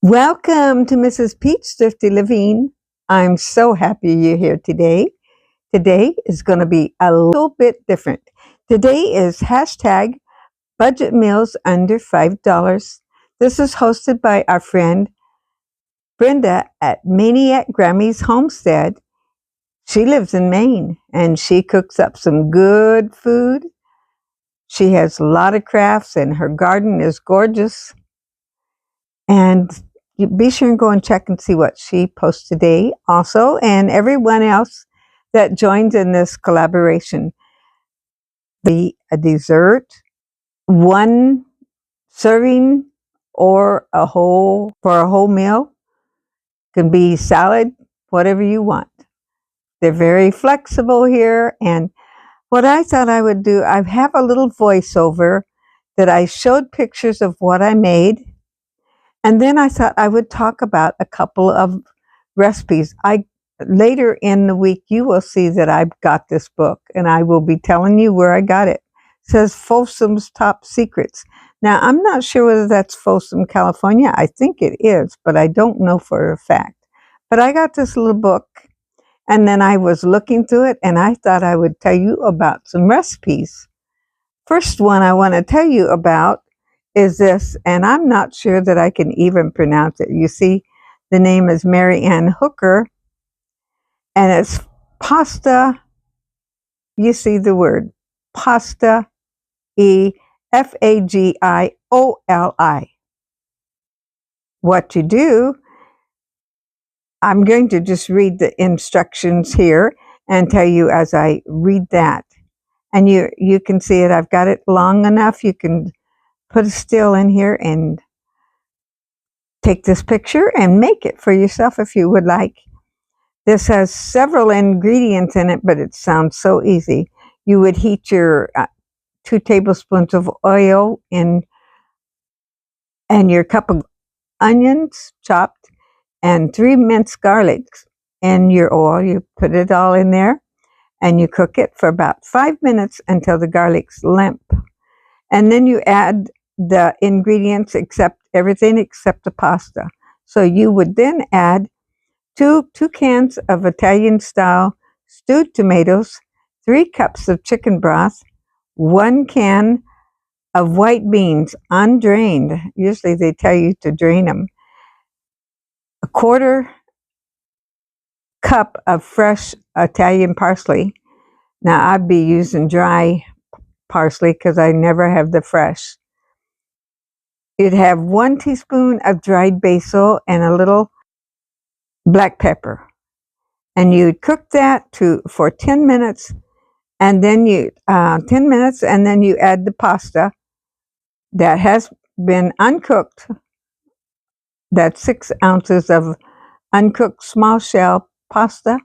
Welcome to Mrs. Pete's Thrifty Living. I'm so happy you're here today. Today is going to be a little bit different. Today is hashtag budget meals under $5. This is hosted by our friend Brenda at Maniac Grammy's Homestead. She lives in Maine and she cooks up some good food. She has a lot of crafts and her garden is gorgeous. And you be sure and go and check and see what she posts today also, and everyone else that joins in this collaboration. Be a dessert, one serving, or a whole meal. Can be salad, whatever you want. They're very flexible here, and what I thought I would do, I have a little voiceover that I showed pictures of what I made. And then I thought I would talk about a couple of recipes. Later in the week, you will see that I've got this book, and I will be telling you where I got it. It says Folsom's Top Secrets. Now, I'm not sure whether that's Folsom, California. I think it is, but I don't know for a fact. But I got this little book, and then I was looking through it, and I thought I would tell you about some recipes. First one I want to tell you about is this, and I'm not sure that I can even pronounce it. You see, the name is Mary Ann Hooker, and it's pasta. You see the word pasta, Fagioli. What you do, I'm going to just read the instructions here and tell you as I read that. And you can see it. I've got it long enough. You can put a still in here and take this picture and make it for yourself if you would like. This has several ingredients in it, but it sounds so easy. You would heat your 2 tablespoons of oil and your cup of onions chopped and 3 minced garlics in your oil. You put it all in there and you cook it for about 5 minutes until the garlic's limp. And then you add the ingredients everything except the pasta. So you would then add two cans of Italian style stewed tomatoes, 3 cups of chicken broth, 1 can of white beans undrained. Usually they tell you to drain them. A 1/4 cup of fresh Italian parsley. Now I'd be using dry parsley because I never have the fresh. You'd have 1 teaspoon of dried basil and a little black pepper. And you'd cook that for 10 minutes, and then you add the pasta that has been uncooked. That's 6 ounces of uncooked small shell pasta.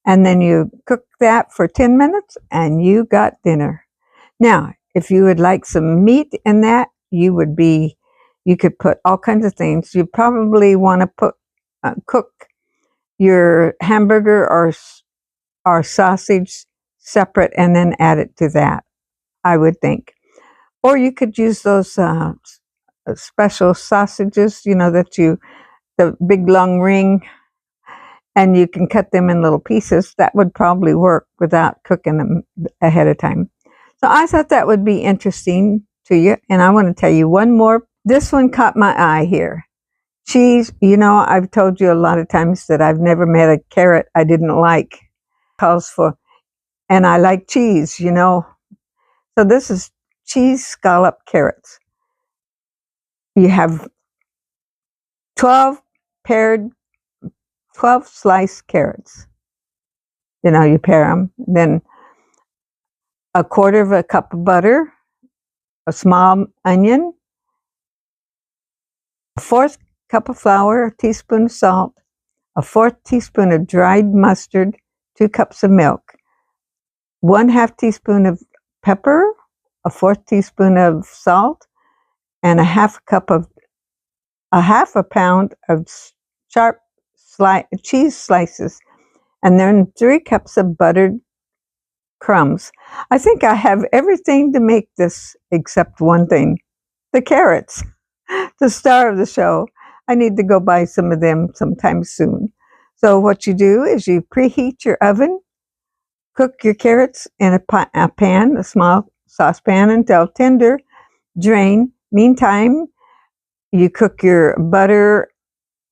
And then you cook that for 10 minutes and you got dinner. Now, if you would like some meat in that, you could put all kinds of things. You probably want to cook your hamburger or sausage separate and then add it to that, I would think. Or you could use those special sausages, the big long ring, and you can cut them in little pieces. That would probably work without cooking them ahead of time. So I thought that would be interesting to you, and I want to tell you one more. This one caught my eye here. Cheese. I've told you a lot of times that I've never met a carrot I didn't like. And I like cheese, So this is cheese scallop carrots. You have 12 sliced carrots. You pair them. Then 1/4 cup of butter, a small onion, 1/4 cup of flour, a teaspoon of salt, a 1/4 teaspoon of dried mustard, 2 cups of milk, 1/2 teaspoon of pepper, a 1/4 teaspoon of salt, and a half a pound of sharp cheese slices, and then 3 cups of buttered crumbs. I think I have everything to make this except one thing: the carrots, the star of the show. I need to go buy some of them sometime soon. So what you do is you preheat your oven, cook your carrots in a pan, a small saucepan until tender, drain. Meantime, you cook your butter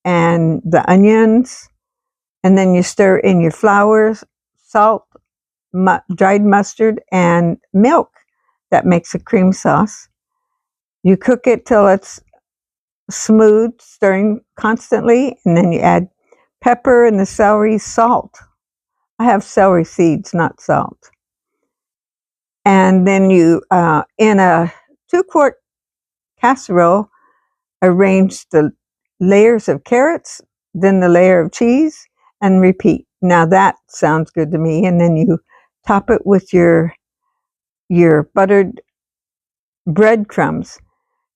and the onions, and then you stir in your flour, salt, dried mustard, and milk. That makes a cream sauce. You cook it till it's smooth, stirring constantly, and then you add pepper and the celery, salt. I have celery seeds, not salt. And then you, in a 2-quart casserole, arrange the layers of carrots, then the layer of cheese, and repeat. Now that sounds good to me. And then you top it with your buttered breadcrumbs.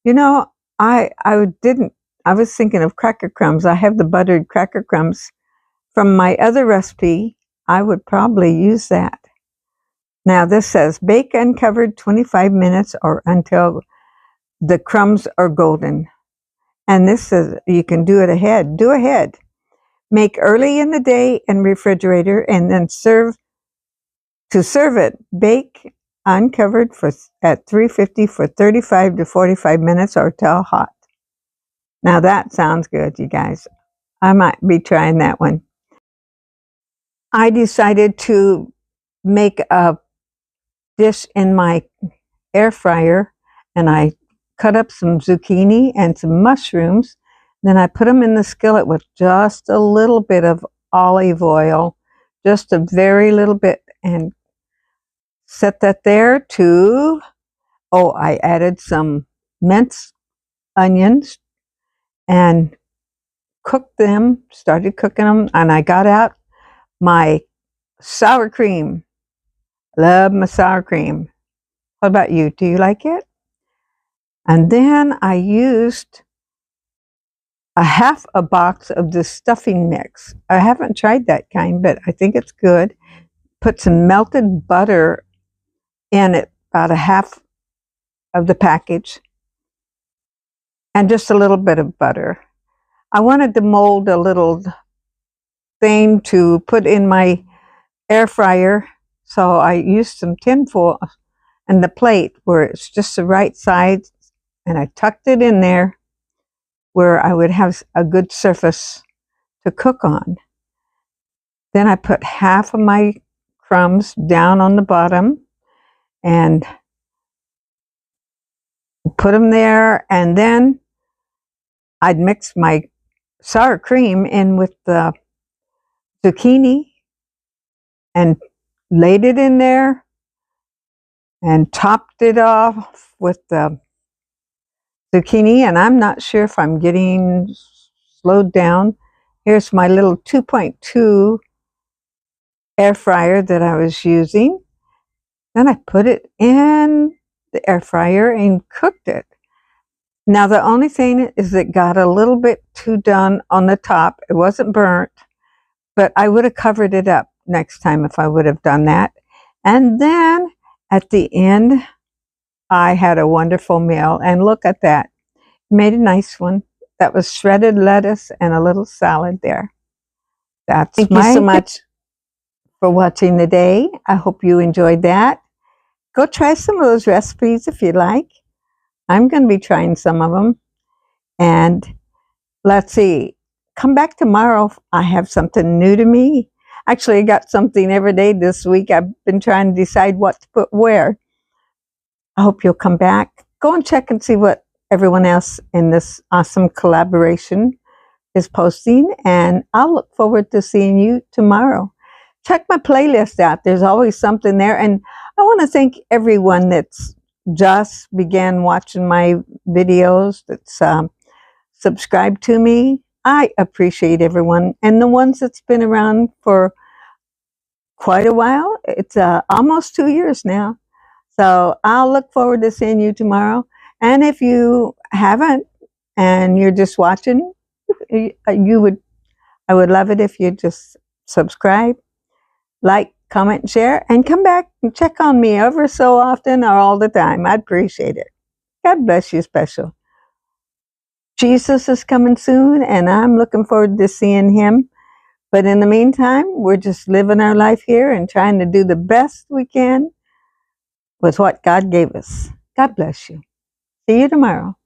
You know, I was thinking of cracker crumbs. I have the buttered cracker crumbs from my other recipe. I would probably use that. Now this says bake uncovered 25 minutes or until the crumbs are golden. And this says you can do it ahead. Do ahead. Make early in the day in refrigerator, and then serve it. Bake uncovered at 350 for 35 to 45 minutes or till hot. Now that sounds good, you guys. I might be trying that one. I decided to make a dish in my air fryer, and I cut up some zucchini and some mushrooms. Then I put them in the skillet with just a little bit of olive oil, just a very little bit, and set that there to, I added some minced onions and started cooking them, and I got out my sour cream. Love my sour cream. What about you? Do you like it? And then I used a half a box of the stuffing mix. I haven't tried that kind, but I think it's good. Put some melted butter in it, about a half of the package, and just a little bit of butter. I wanted to mold a little thing to put in my air fryer, so I used some tin foil and the plate where it's just the right size, and I tucked it in there where I would have a good surface to cook on. Then I put half of my crumbs down on the bottom and put them there, and then I'd mix my sour cream in with the zucchini and laid it in there and topped it off with the zucchini. And I'm not sure if I'm getting slowed down. Here's my little 2.2 air fryer that I was using. Then I put it in the air fryer and cooked it. Now the only thing is it got a little bit too done on the top. It wasn't burnt, but I would have covered it up next time if I would have done that. And then at the end, I had a wonderful meal, and look at that. Made a nice one. That was shredded lettuce and a little salad there. Thank you so much for watching today. I hope you enjoyed that. Go try some of those recipes if you like. I'm going to be trying some of them. And let's see. Come back tomorrow. I have something new to me. Actually, I got something every day this week. I've been trying to decide what to put where. I hope you'll come back. Go and check and see what everyone else in this awesome collaboration is posting. And I'll look forward to seeing you tomorrow. Check my playlist out. There's always something there. And I want to thank everyone that's just began watching my videos, that's subscribed to me. I appreciate everyone. And the ones that's been around for quite a while. It's almost 2 years now. So I'll look forward to seeing you tomorrow. And if you haven't and you're just watching, I would love it if you just subscribe, like, comment, and share, and come back and check on me ever so often or all the time. I'd appreciate it. God bless you special. Jesus is coming soon, and I'm looking forward to seeing him. But in the meantime, we're just living our life here and trying to do the best we can with what God gave us. God bless you. See you tomorrow.